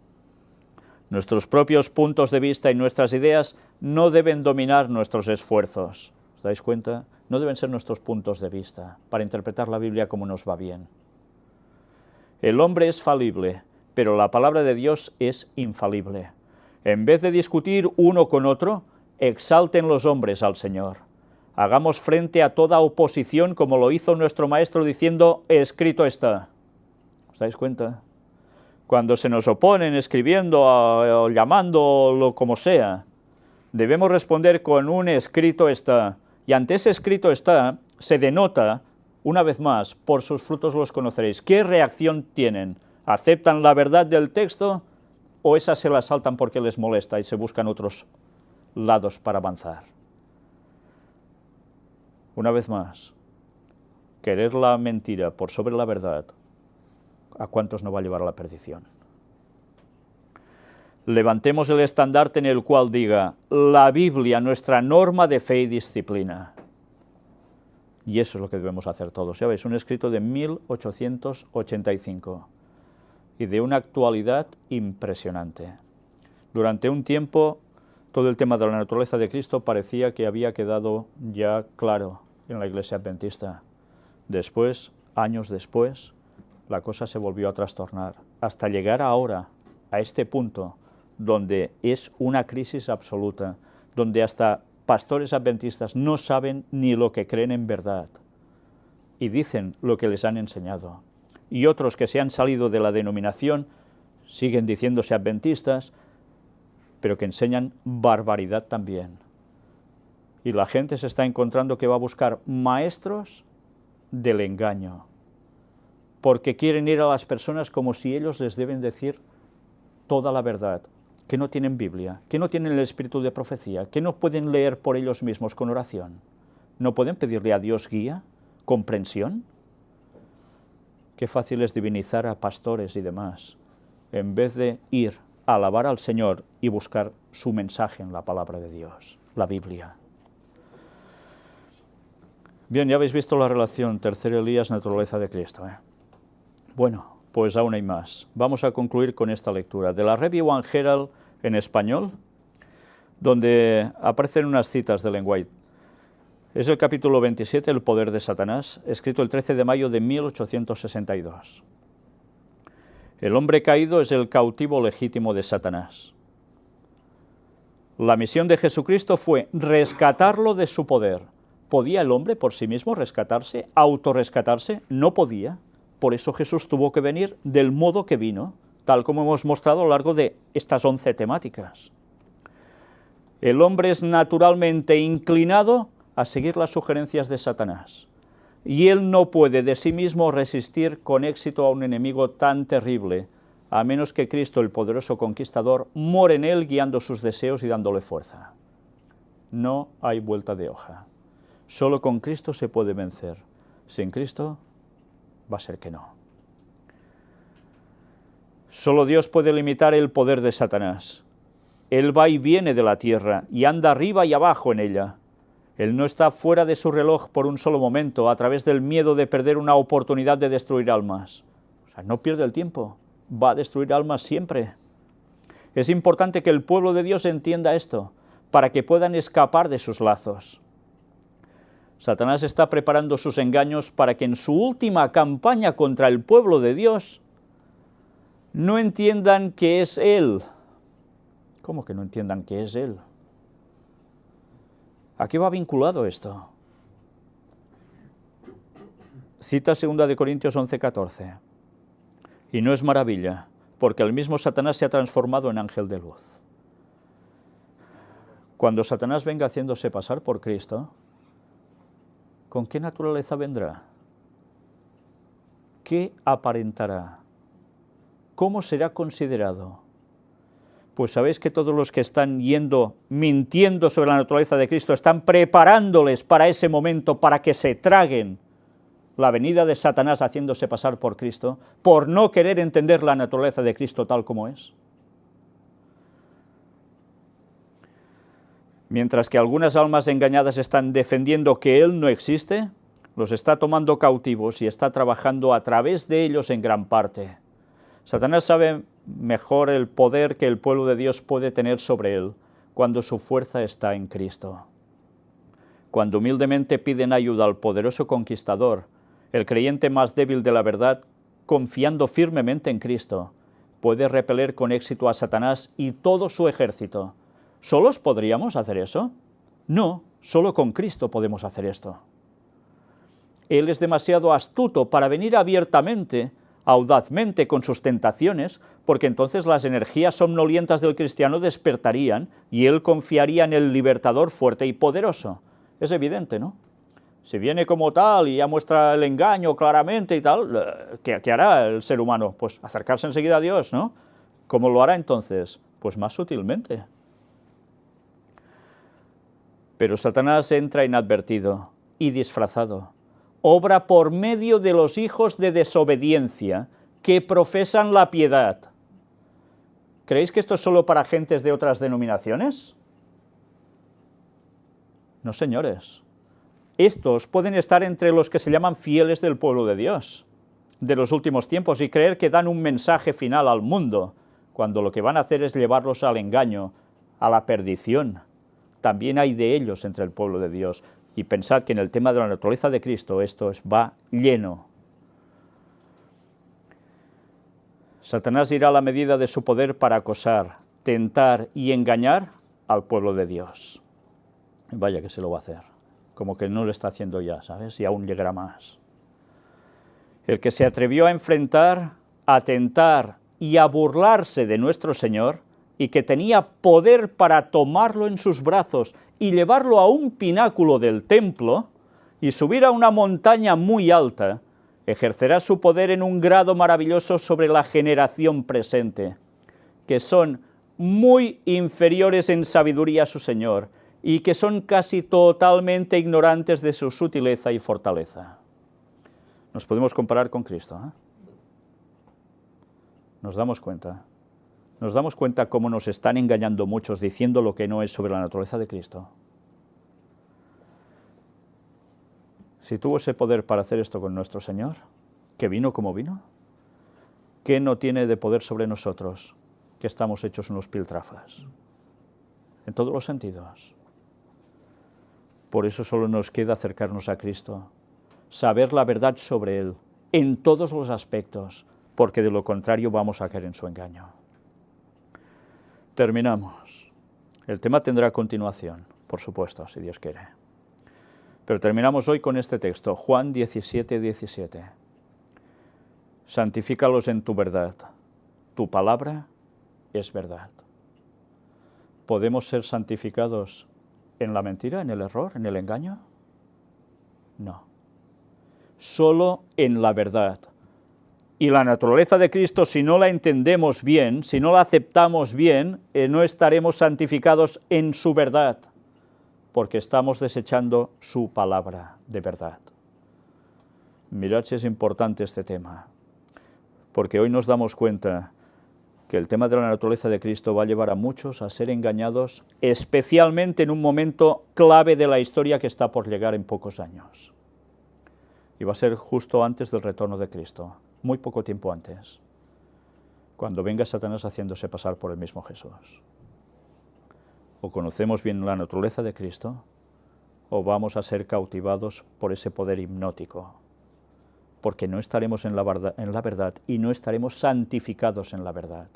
Nuestros propios puntos de vista y nuestras ideas no deben dominar nuestros esfuerzos. ¿Os dais cuenta? No deben ser nuestros puntos de vista para interpretar la Biblia como nos va bien. El hombre es falible, pero la palabra de Dios es infalible. En vez de discutir uno con otro, exalten los hombres al Señor. Hagamos frente a toda oposición como lo hizo nuestro Maestro diciendo, escrito está. ¿Os dais cuenta? Cuando se nos oponen escribiendo o llamándolo como sea, debemos responder con un escrito está. Y ante ese escrito está, se denota, una vez más, por sus frutos los conoceréis. ¿Qué reacción tienen? ¿Aceptan la verdad del texto o esas se las saltan porque les molesta y se buscan otros lados para avanzar? Una vez más, querer la mentira por sobre la verdad, ¿a cuántos no va a llevar a la perdición? Levantemos el estandarte en el cual diga, la Biblia, nuestra norma de fe y disciplina. Y eso es lo que debemos hacer todos. Ya veis, un escrito de 1885 y de una actualidad impresionante. Durante un tiempo, todo el tema de la naturaleza de Cristo parecía que había quedado ya claro en la Iglesia Adventista. Después, años después, la cosa se volvió a trastornar, hasta llegar ahora, a este punto, donde es una crisis absoluta, donde hasta pastores adventistas no saben ni lo que creen en verdad y dicen lo que les han enseñado. Y otros que se han salido de la denominación siguen diciéndose adventistas, pero que enseñan barbaridad también. Y la gente se está encontrando que va a buscar maestros del engaño, porque quieren ir a las personas como si ellos les deben decir toda la verdad, que no tienen Biblia, que no tienen el espíritu de profecía, que no pueden leer por ellos mismos con oración. ¿No pueden pedirle a Dios guía, comprensión? Qué fácil es divinizar a pastores y demás, en vez de ir a alabar al Señor y buscar su mensaje en la palabra de Dios, la Biblia. Bien, ya habéis visto la relación tercer Elías, naturaleza de Cristo, Bueno, pues aún hay más. Vamos a concluir con esta lectura de la Review and Herald en español, donde aparecen unas citas de Ellen White. Es el capítulo 27, El poder de Satanás, escrito el 13 de mayo de 1862. El hombre caído es el cautivo legítimo de Satanás. La misión de Jesucristo fue rescatarlo de su poder. ¿Podía el hombre por sí mismo rescatarse, autorrescatarse? No podía. Por eso Jesús tuvo que venir del modo que vino, tal como hemos mostrado a lo largo de estas 11 temáticas. El hombre es naturalmente inclinado a seguir las sugerencias de Satanás, y él no puede de sí mismo resistir con éxito a un enemigo tan terrible, a menos que Cristo, el poderoso conquistador, more en él guiando sus deseos y dándole fuerza. No hay vuelta de hoja. Solo con Cristo se puede vencer. Sin Cristo va a ser que no. Solo Dios puede limitar el poder de Satanás. Él va y viene de la tierra y anda arriba y abajo en ella. Él no está fuera de su reloj por un solo momento a través del miedo de perder una oportunidad de destruir almas. O sea, no pierde el tiempo, va a destruir almas siempre. Es importante que el pueblo de Dios entienda esto, para que puedan escapar de sus lazos. Satanás está preparando sus engaños para que en su última campaña contra el pueblo de Dios no entiendan que es Él. ¿Cómo que no entiendan que es Él? ¿A qué va vinculado esto? Cita 2 Corintios 11:14. Y no es maravilla, porque el mismo Satanás se ha transformado en ángel de luz. Cuando Satanás venga haciéndose pasar por Cristo, ¿con qué naturaleza vendrá? ¿Qué aparentará? ¿Cómo será considerado? Pues sabéis que todos los que están mintiendo sobre la naturaleza de Cristo, están preparándoles para ese momento, para que se traguen la venida de Satanás haciéndose pasar por Cristo, por no querer entender la naturaleza de Cristo tal como es. Mientras que algunas almas engañadas están defendiendo que Él no existe, los está tomando cautivos y está trabajando a través de ellos en gran parte. Satanás sabe mejor el poder que el pueblo de Dios puede tener sobre él cuando su fuerza está en Cristo. Cuando humildemente piden ayuda al poderoso conquistador, el creyente más débil de la verdad, confiando firmemente en Cristo, puede repeler con éxito a Satanás y todo su ejército. ¿Solos podríamos hacer eso? No, solo con Cristo podemos hacer esto. Él es demasiado astuto para venir abiertamente, audazmente con sus tentaciones, porque entonces las energías somnolientas del cristiano despertarían y él confiaría en el libertador fuerte y poderoso. Es evidente, ¿no? Si viene como tal y ya muestra el engaño claramente y tal, ¿qué hará el ser humano? Pues acercarse enseguida a Dios, ¿no? ¿Cómo lo hará entonces? Pues más sutilmente. Pero Satanás entra inadvertido y disfrazado. Obra por medio de los hijos de desobediencia que profesan la piedad. ¿Creéis que esto es solo para gentes de otras denominaciones? No, señores. Estos pueden estar entre los que se llaman fieles del pueblo de Dios, de los últimos tiempos, y creer que dan un mensaje final al mundo, cuando lo que van a hacer es llevarlos al engaño, a la perdición. También hay de ellos entre el pueblo de Dios. Y pensad que en el tema de la naturaleza de Cristo esto va lleno. Satanás irá a la medida de su poder para acosar, tentar y engañar al pueblo de Dios. Vaya que se lo va a hacer, como que no lo está haciendo ya, ¿sabes? Y aún llegará más. El que se atrevió a enfrentar, a tentar y a burlarse de nuestro Señor, y que tenía poder para tomarlo en sus brazos y llevarlo a un pináculo del templo y subir a una montaña muy alta, ejercerá su poder en un grado maravilloso sobre la generación presente, que son muy inferiores en sabiduría a su Señor y que son casi totalmente ignorantes de su sutileza y fortaleza. Nos podemos comparar con Cristo, ¿eh? Nos damos cuenta. Nos damos cuenta cómo nos están engañando muchos diciendo lo que no es sobre la naturaleza de Cristo. Si tuvo ese poder para hacer esto con nuestro Señor, que vino como vino, ¿qué no tiene de poder sobre nosotros, que estamos hechos unos piltrafas? En todos los sentidos. Por eso solo nos queda acercarnos a Cristo, saber la verdad sobre Él, en todos los aspectos, porque de lo contrario vamos a caer en su engaño. Terminamos. El tema tendrá continuación, por supuesto, si Dios quiere. Pero terminamos hoy con este texto, Juan 17:17. Santifícalos en tu verdad. Tu palabra es verdad. ¿podemos ser santificados en la mentira, en el error, en el engaño? No. Solo en la verdad. Y la naturaleza de Cristo, si no la entendemos bien, si no la aceptamos bien, no estaremos santificados en su verdad, porque estamos desechando su palabra de verdad. Mirad si es importante este tema, porque hoy nos damos cuenta que el tema de la naturaleza de Cristo va a llevar a muchos a ser engañados, especialmente en un momento clave de la historia que está por llegar en pocos años. Y va a ser justo antes del retorno de Cristo, muy poco tiempo antes, cuando venga Satanás haciéndose pasar por el mismo Jesús. O conocemos bien la naturaleza de Cristo, o vamos a ser cautivados por ese poder hipnótico, porque no estaremos en la verdad y no estaremos santificados en la verdad.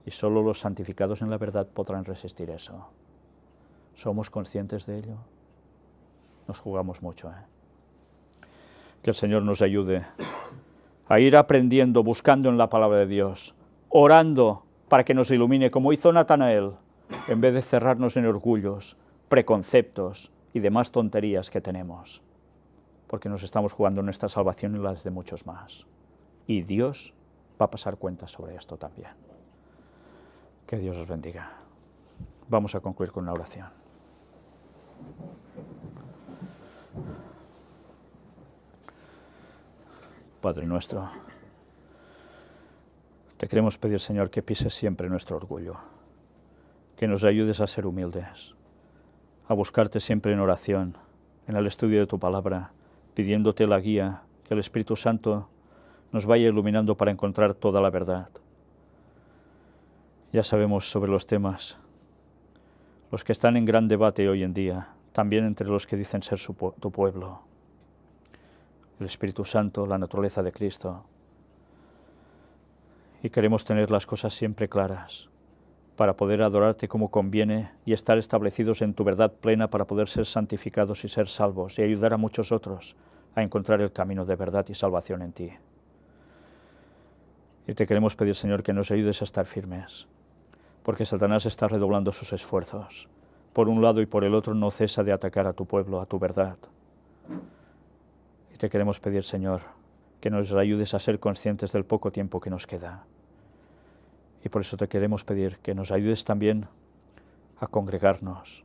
Y solo los santificados en la verdad podrán resistir eso. ¿Somos conscientes de ello? Nos jugamos mucho, Que el Señor nos ayude a ir aprendiendo, buscando en la palabra de Dios, orando para que nos ilumine, como hizo Natanael, en vez de cerrarnos en orgullos, preconceptos y demás tonterías que tenemos, porque nos estamos jugando nuestra salvación y las de muchos más. Y Dios va a pasar cuentas sobre esto también. Que Dios os bendiga. Vamos a concluir con una oración. Padre nuestro, te queremos pedir, Señor, que pises siempre nuestro orgullo, que nos ayudes a ser humildes, a buscarte siempre en oración, en el estudio de tu palabra, pidiéndote la guía, que el Espíritu Santo nos vaya iluminando para encontrar toda la verdad. Ya sabemos sobre los temas, los que están en gran debate hoy en día, también entre los que dicen ser tu pueblo. El Espíritu Santo, la naturaleza de Cristo. Y queremos tener las cosas siempre claras para poder adorarte como conviene y estar establecidos en tu verdad plena para poder ser santificados y ser salvos y ayudar a muchos otros a encontrar el camino de verdad y salvación en ti. Y te queremos pedir, Señor, que nos ayudes a estar firmes, porque Satanás está redoblando sus esfuerzos. Por un lado y por el otro no cesa de atacar a tu pueblo, a tu verdad. Te queremos pedir, Señor, que nos ayudes a ser conscientes del poco tiempo que nos queda. Y por eso te queremos pedir que nos ayudes también a congregarnos,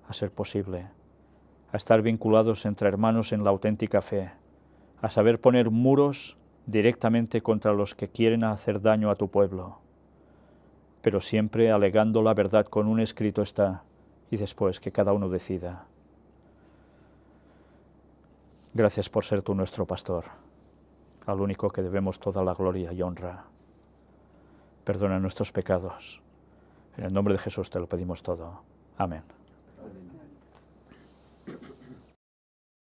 a ser posible, a estar vinculados entre hermanos en la auténtica fe, a saber poner muros directamente contra los que quieren hacer daño a tu pueblo, pero siempre alegando la verdad con un escrito está, y después que cada uno decida. Gracias por ser tú nuestro pastor, al único que debemos toda la gloria y honra. Perdona nuestros pecados. En el nombre de Jesús te lo pedimos todo. Amén.